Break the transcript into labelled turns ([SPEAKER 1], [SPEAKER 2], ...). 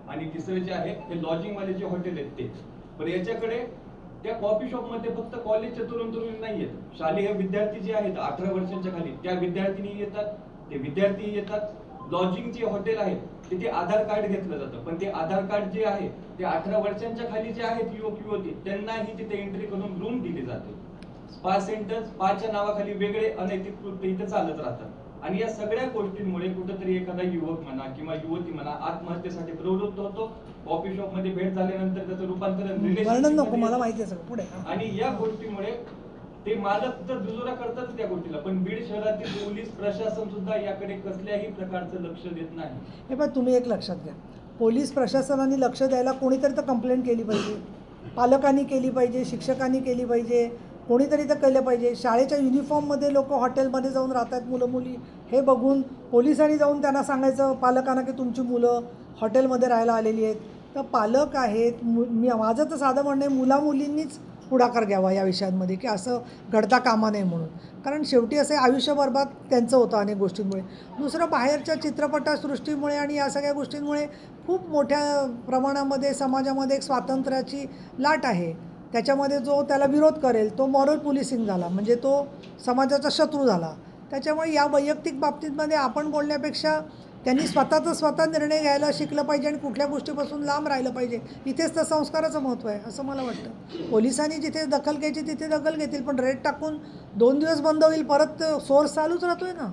[SPEAKER 1] आणि तिसरं जे आहे हे लॉजिंगवाले जे हॉटेल आहेत ते. पण याच्याकडे त्या कॉफी शॉप मध्ये फक्त कॉलेजचे तरुण तरुणी नाही आहेत, शालेय विद्यार्थी जे आहेत 18 वर्षांच्या खाली त्या विद्यार्थिनी येतात, ते विद्यार्थी येतात. लॉजिंग जे हॉटेल आहे तिथे आधार कार्ड घेतलं जातं, पण ते आधार कार्ड जे आहे ते 18 वर्षांच्या खाली जे आहेत युवक युवती त्यांनाही तिथे एंट्री करून रूम दिली जाते. स्पा सेंटर स्पाच्या नावाखाली वेगळे अनैतिक कृत्य इथे चालत राहतात. आणि या सगळ्या गोष्टींमुळे कुठेतरी एखादा युवक म्हणा किंवा युवती म्हणा आत्महत्येसाठी प्रवृत्त होतो. कॉफी शॉप मध्ये भेट झाल्यानंतर त्याचं रूपांतरण
[SPEAKER 2] रिलेशनशिप मला माहिती आहे सगळं पुढे.
[SPEAKER 1] आणि या गोष्टीमुळे ते मालक तर दुजोरा करतात त्या गोष्टीला, पण बीड शहरातील पोलीस प्रशासन सुद्धा याकडे कसल्याही प्रकारचं लक्ष देत नाही.
[SPEAKER 2] हे पण तुम्ही एक लक्षात घ्या, पोलीस प्रशासनाने लक्ष द्यायला कोणीतरी तर कंप्लेंट केली पाहिजे, पालकांनी केली पाहिजे, शिक्षकांनी केली पाहिजे, कोणीतरी तर केलं पाहिजे. शाळेच्या युनिफॉर्ममध्ये लोक हॉटेलमध्ये जाऊन राहतात मुलं मुली, हे बघून पोलिसांनी जाऊन त्यांना सांगायचं पालकांना की तुमची मुलं हॉटेलमध्ये राहायला आलेली आहेत. तर पालक आहेत, माझं तर साधं म्हणणं आहे मुलामुलींनीच पुढाकार घ्यावा या विषयांमध्ये की असं घडता कामा नये म्हणून. कारण शेवटी असे आयुष्य बरबाद त्यांचं होतं अनेक गोष्टींमुळे. दुसरं बाहेरच्या चित्रपटसृष्टीमुळे आणि या सगळ्या गोष्टींमुळे खूप मोठ्या प्रमाणामध्ये समाजामध्ये एक स्वातंत्र्याची लाट आहे. त्याच्यामध्ये जो त्याला विरोध करेल तो मॉरल पोलिसिंग झाला, म्हणजे तो समाजाचा शत्रू झाला. त्याच्यामुळे या वैयक्तिक बाबतीमध्ये आपण बोलण्यापेक्षा त्यांनी स्वतः निर्णय घ्यायला शिकलं पाहिजे आणि कुठल्या गोष्टीपासून लांब राहिलं पाहिजे. इथेच तर संस्काराचं महत्त्व आहे असं मला वाटतं. पोलिसांनी जिथे दखल घ्यायची तिथे दखल घेतील, पण रेड टाकून 2 दिवस बंद होईल, परत सोर्स चालूच राहतोय ना.